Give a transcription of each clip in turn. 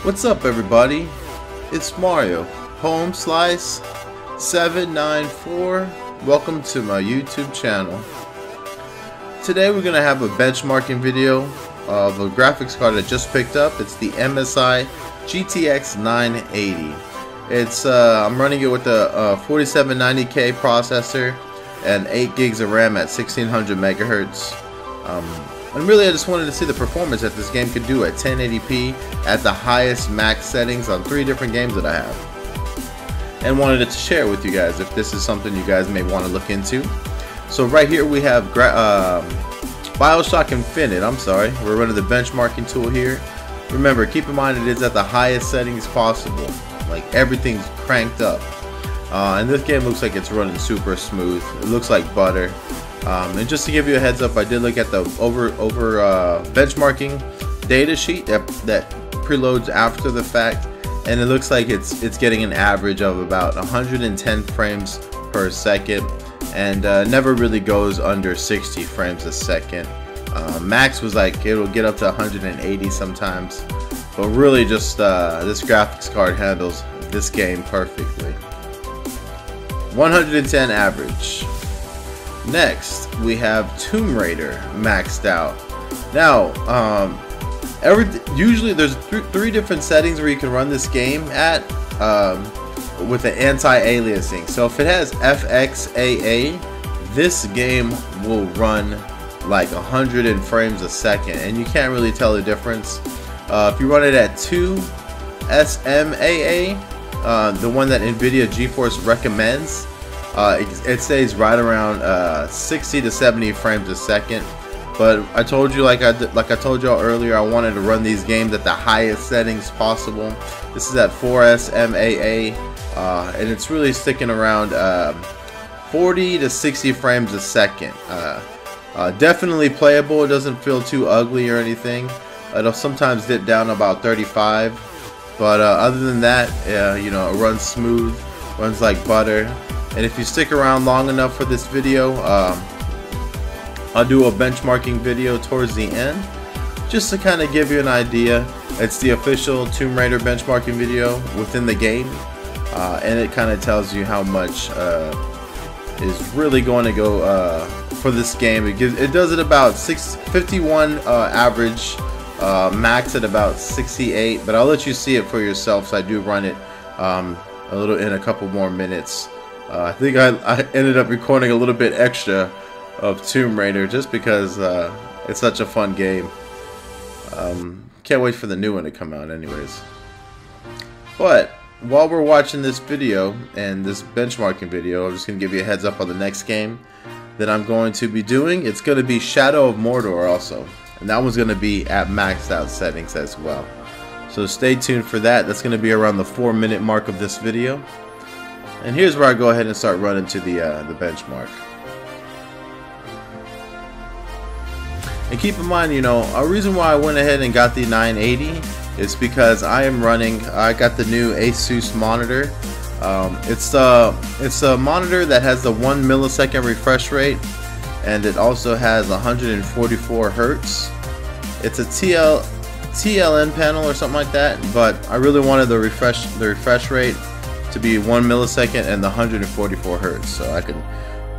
What's up, everybody? It's Mario, Home Slice 794. Welcome to my YouTube channel. Today we're gonna have a benchmarking video of a graphics card I just picked up. It's the MSI GTX 980. I'm running it with the 4790K processor and 8 gigs of RAM at 1600 megahertz. And really, I just wanted to see the performance that this game could do at 1080p at the highest max settings on 3 different games that I have, and wanted to share with you guys if this is something you guys may want to look into. So right here we have Bioshock Infinite. We're running the benchmarking tool here. Remember, keep in mind it is at the highest settings possible. Like, everything's cranked up. And this game looks like it's running super smooth. It looks like butter. And just to give you a heads up, I did look at the benchmarking data sheet that preloads after the fact, and it looks like it's getting an average of about 110 frames per second, and never really goes under 60 frames a second. Max was like it'll get up to 180 sometimes, but really just this graphics card handles this game perfectly. 110 average. Next, we have Tomb Raider maxed out. Now, usually there's three different settings where you can run this game at with the anti-aliasing. So if it has FXAA, this game will run like 100 frames a second, and you can't really tell the difference. If you run it at 2SMAA, the one that NVIDIA GeForce recommends, it stays right around 60 to 70 frames a second. But I told you, like I told y'all earlier, I wanted to run these games at the highest settings possible. This is at 4SMAA, and it's really sticking around 40 to 60 frames a second. Definitely playable. It doesn't feel too ugly or anything. It'll sometimes dip down about 35, but other than that, you know, it runs smooth, runs like butter. And if you stick around long enough for this video, I'll do a benchmarking video towards the end, just to kind of give you an idea. It's the official Tomb Raider benchmarking video within the game, and it kind of tells you how much is really going to go for this game. It does it about 51 average, max at about 68, but I'll let you see it for yourself. So I do run it a little in a couple more minutes. I think I ended up recording a little bit extra of Tomb Raider just because it's such a fun game. Can't wait for the new one to come out anyways. But while we're watching this video and this benchmarking video, I'm just going to give you a heads up on the next game that I'm going to be doing. It's going to be Shadow of Mordor also, and that one's going to be at maxed out settings as well. So stay tuned for that. That's going to be around the 4-minute mark of this video. And here's where I go ahead and start running to the benchmark. And keep in mind, you know, a reason why I went ahead and got the 980 is because I got the new Asus monitor. It's a monitor that has the 1 millisecond refresh rate, and it also has 144 hertz. It's a TLN panel or something like that, but I really wanted the refresh rate to be 1 millisecond and the 144 hertz, so I could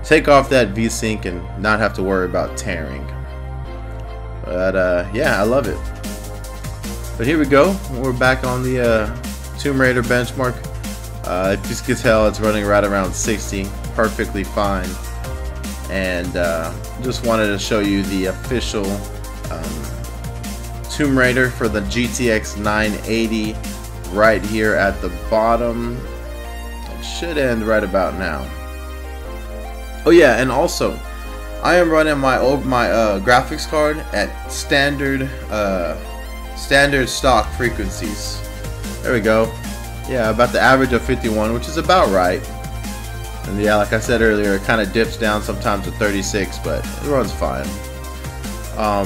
take off that VSync and not have to worry about tearing. But yeah, I love it. But here we go. We're back on the Tomb Raider benchmark. If you can tell, it's running right around 60, perfectly fine. And just wanted to show you the official Tomb Raider for the GTX 980 right here at the bottom. It should end right about now. Oh yeah, and also I am running my graphics card at standard stock frequencies. There we go. Yeah, about the average of 51, which is about right. And yeah, like I said earlier, it kind of dips down sometimes to 36, but it runs fine.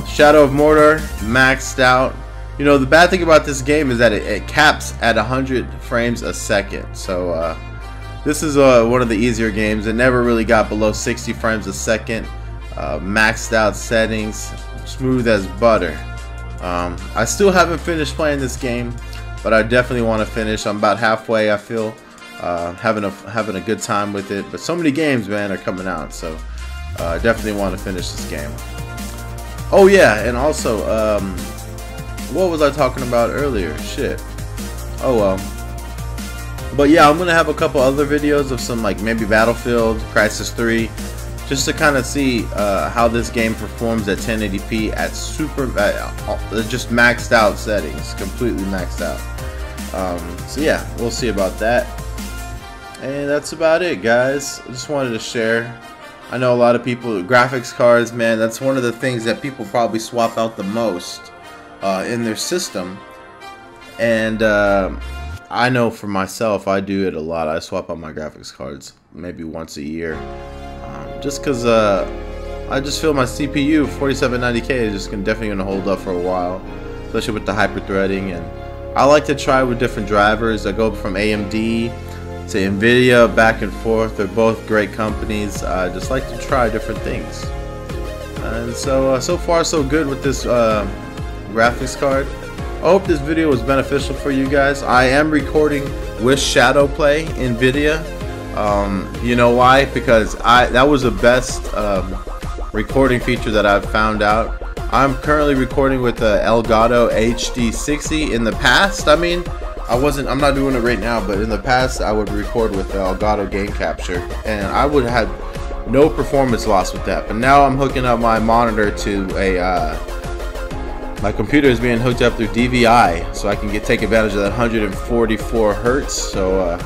Shadow of Mordor maxed out. You know, the bad thing about this game is that it caps at 100 frames a second. So this is one of the easier games. It never really got below 60 frames a second. Maxed out settings, smooth as butter. I still haven't finished playing this game, but I definitely want to finish. I'm about halfway, I feel, having a good time with it. But so many games, man, are coming out, so I definitely want to finish this game. Oh yeah, and also, what was I talking about earlier? Shit. Oh well. But yeah, I'm gonna have a couple other videos of some, like, maybe Battlefield, Crysis 3, just to kind of see how this game performs at 1080p at just maxed out settings, completely maxed out. So yeah, we'll see about that. And that's about it, guys. I just wanted to share. I know a lot of people, graphics cards, man, that's one of the things that people probably swap out the most in their system. And I know for myself, I do it a lot. I swap out my graphics cards maybe once a year. Just because I just feel my CPU 4790K is just definitely going to hold up for a while, especially with the hyper-threading. And I like to try with different drivers. I go from AMD to NVIDIA, back and forth. They're both great companies. I just like to try different things. And so far so good with this graphics card. I hope this video was beneficial for you guys. I am recording with ShadowPlay NVIDIA. You know why? Because that was the best recording feature that I've found out. I'm currently recording with the Elgato HD60. In the past, I mean, I'm not doing it right now, but in the past I would record with the Elgato Game Capture, and I would have no performance loss with that. But now I'm hooking up my monitor to my computer is being hooked up through DVI, so I can take advantage of that 144 hertz. So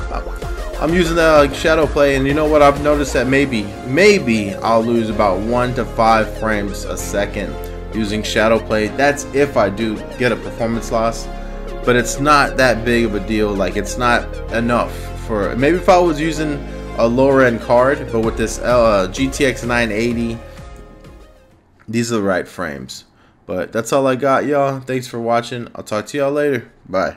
I'm using the ShadowPlay, and you know what? I've noticed that maybe I'll lose about 1 to 5 frames a second using ShadowPlay. That's if I do get a performance loss, but it's not that big of a deal. Like, it's not enough for, maybe if I was using a lower end card, but with this GTX 980, these are the right frames. But that's all I got, y'all. Thanks for watching. I'll talk to y'all later. Bye.